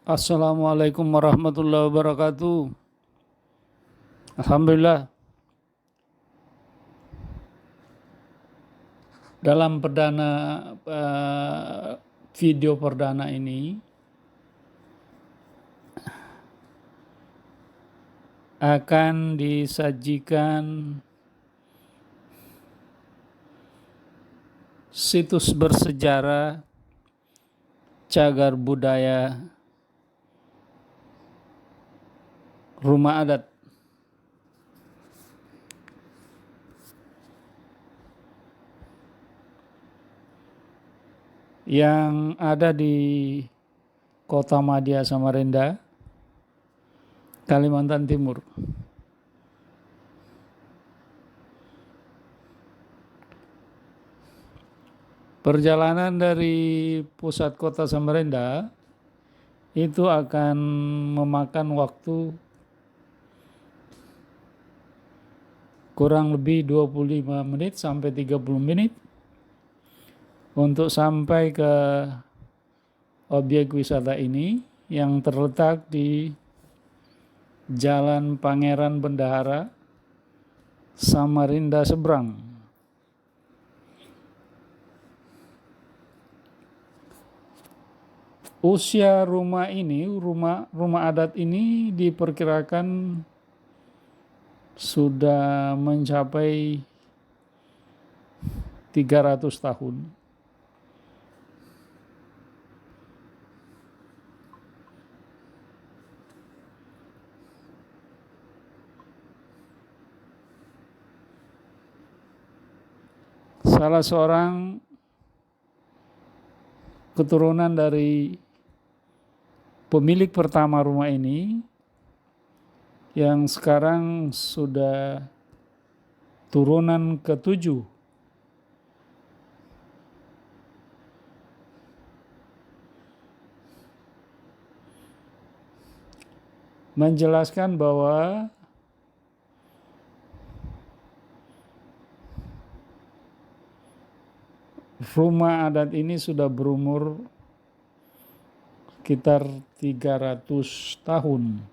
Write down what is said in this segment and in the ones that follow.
Assalamualaikum warahmatullahi wabarakatuh. Alhamdulillah, dalam video perdana ini akan disajikan situs bersejarah cagar budaya rumah adat yang ada di Kota Madya Samarinda, Kalimantan Timur. Perjalanan dari pusat kota Samarinda itu akan memakan waktu kurang lebih 25 menit sampai 30 menit untuk sampai ke objek wisata ini yang terletak di Jalan Pangeran Bendahara, Samarinda Seberang. Usia rumah adat ini diperkirakan sudah mencapai 300 tahun. Salah seorang keturunan dari pemilik pertama rumah ini yang sekarang sudah turunan ke-7 menjelaskan bahwa rumah adat ini sudah berumur sekitar 300 tahun.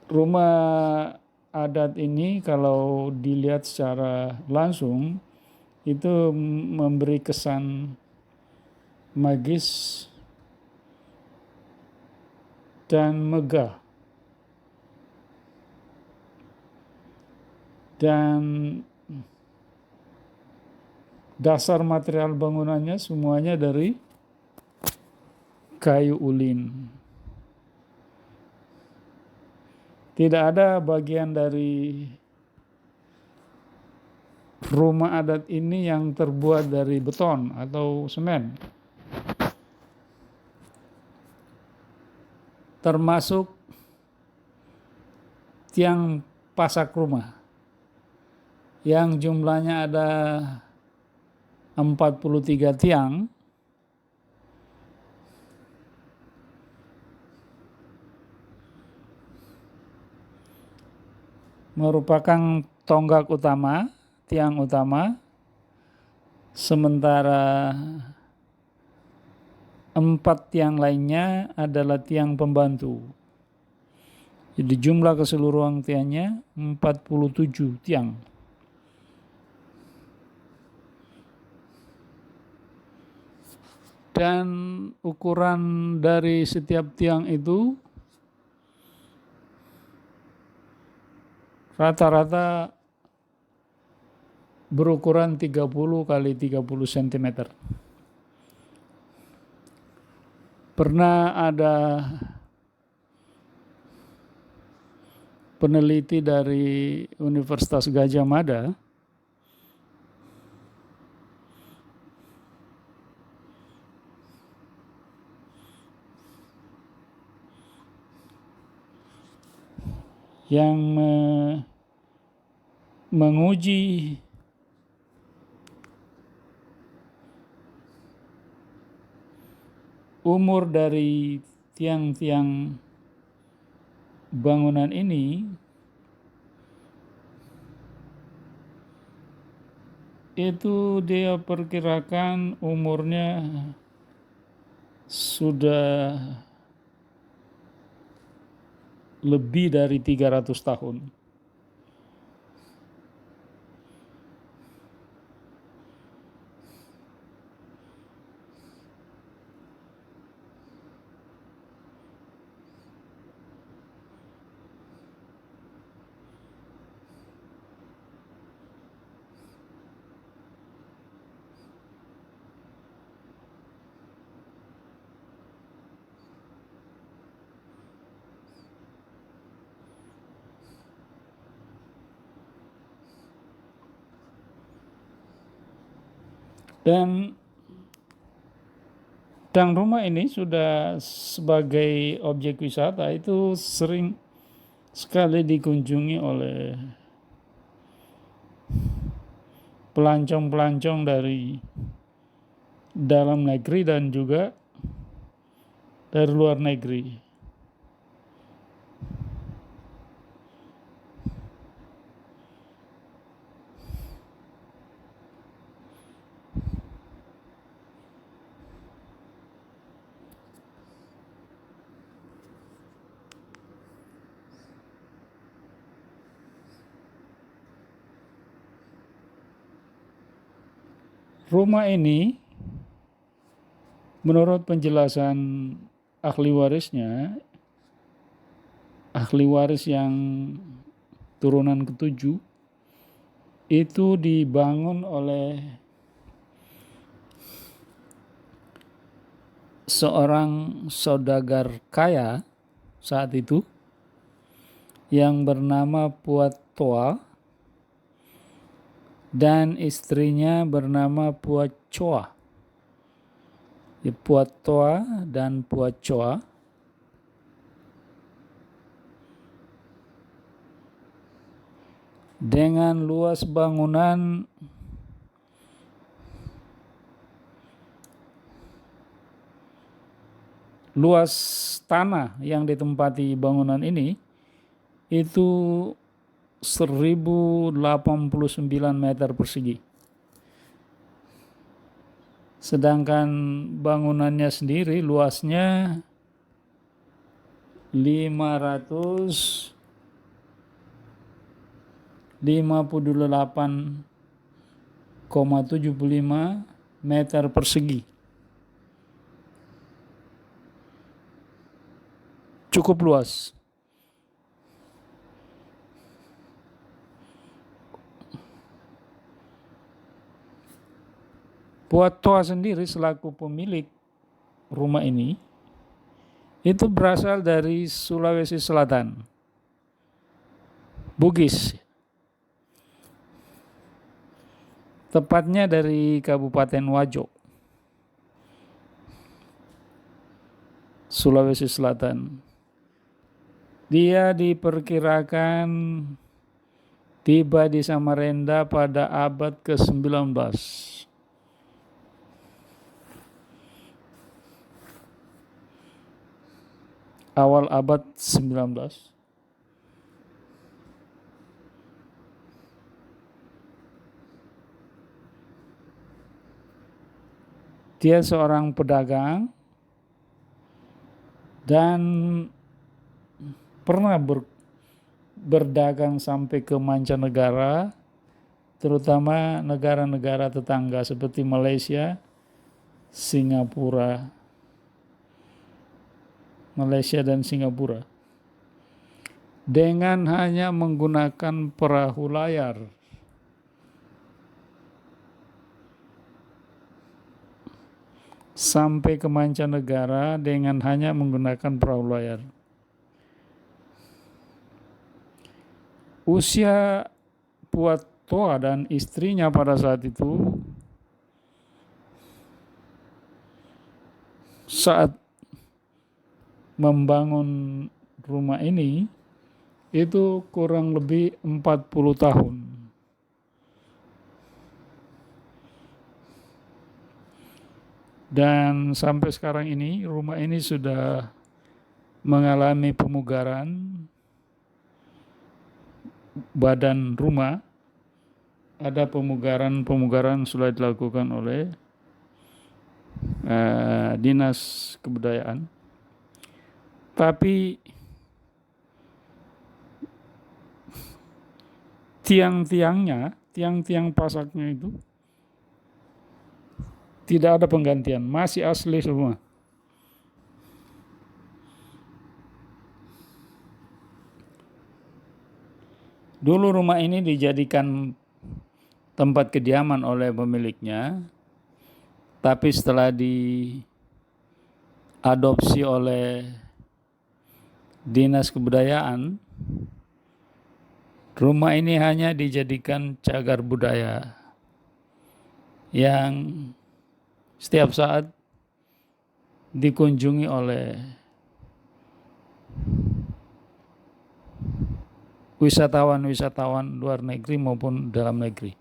Rumah adat ini kalau dilihat secara langsung itu memberi kesan magis dan megah, dan dasar material bangunannya semuanya dari kayu ulin. Tidak ada bagian dari rumah adat ini yang terbuat dari beton atau semen, termasuk tiang pasak rumah yang jumlahnya ada 43 tiang. Merupakan tonggak utama, tiang utama, sementara 4 tiang lainnya adalah tiang pembantu. Jadi jumlah keseluruhan tiangnya 47 tiang. Dan ukuran dari setiap tiang itu rata-rata berukuran 30 kali 30 cm. Pernah ada peneliti dari Universitas Gadjah Mada yang menguji umur dari tiang-tiang bangunan ini itu dia perkirakan umurnya sudah lebih dari 300 tahun. Dan rumah ini sudah sebagai objek wisata itu sering sekali dikunjungi oleh pelancong-pelancong dari dalam negeri dan juga dari luar negeri. Rumah ini menurut penjelasan ahli warisnya, ahli waris yang turunan ketujuh, itu dibangun oleh seorang saudagar kaya saat itu yang bernama Puat Toa dan istrinya bernama Puat Choa. Puat Toa dan Puat Choa dengan luas bangunan luas tanah yang ditempati bangunan ini itu 1089 meter persegi. Sedangkan bangunannya sendiri luasnya 558,75 meter persegi. Cukup luas. Puat Toa sendiri selaku pemilik rumah ini itu berasal dari Sulawesi Selatan, Bugis. Tepatnya dari Kabupaten Wajo, Sulawesi Selatan. Dia diperkirakan tiba di Samarinda pada abad ke-19. Awal abad 19. Dia seorang pedagang dan pernah berdagang sampai ke mancanegara, terutama negara-negara tetangga seperti Malaysia, Malaysia dan Singapura, dengan hanya menggunakan perahu layar. Sampai ke mancanegara dengan hanya menggunakan perahu layar. Usia Puat Toa dan istrinya pada saat itu, saat membangun rumah ini, itu kurang lebih 40 tahun. Dan sampai sekarang ini rumah ini sudah mengalami pemugaran badan rumah. Ada pemugaran sudah dilakukan oleh Dinas Kebudayaan. Tapi tiang-tiang pasaknya itu tidak ada penggantian, masih asli semua. Dulu rumah ini dijadikan tempat kediaman oleh pemiliknya, tapi setelah diadopsi oleh Dinas Kebudayaan, rumah ini hanya dijadikan cagar budaya yang setiap saat dikunjungi oleh wisatawan luar negeri maupun dalam negeri.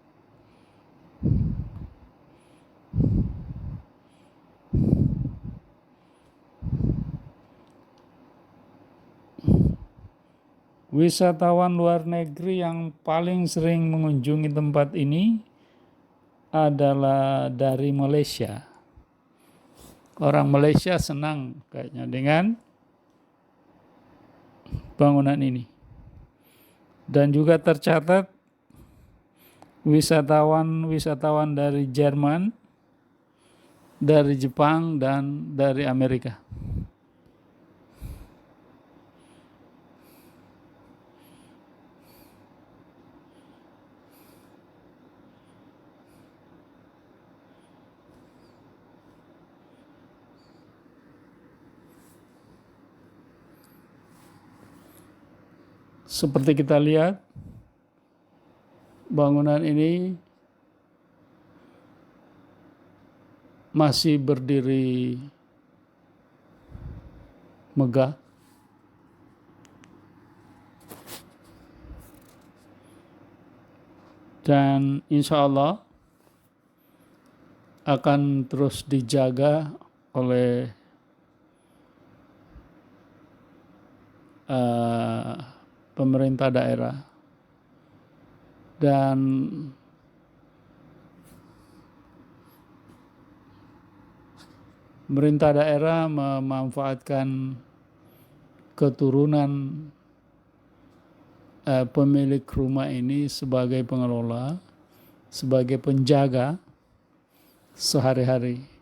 Wisatawan luar negeri yang paling sering mengunjungi tempat ini adalah dari Malaysia. Orang Malaysia senang kayaknya dengan bangunan ini. Dan juga tercatat wisatawan dari Jerman, dari Jepang, dan dari Amerika. Seperti kita lihat, bangunan ini masih berdiri megah. Dan insya Allah akan terus dijaga oleh pemerintah daerah. Dan pemerintah daerah memanfaatkan keturunan pemilik rumah ini sebagai pengelola, sebagai penjaga sehari-hari.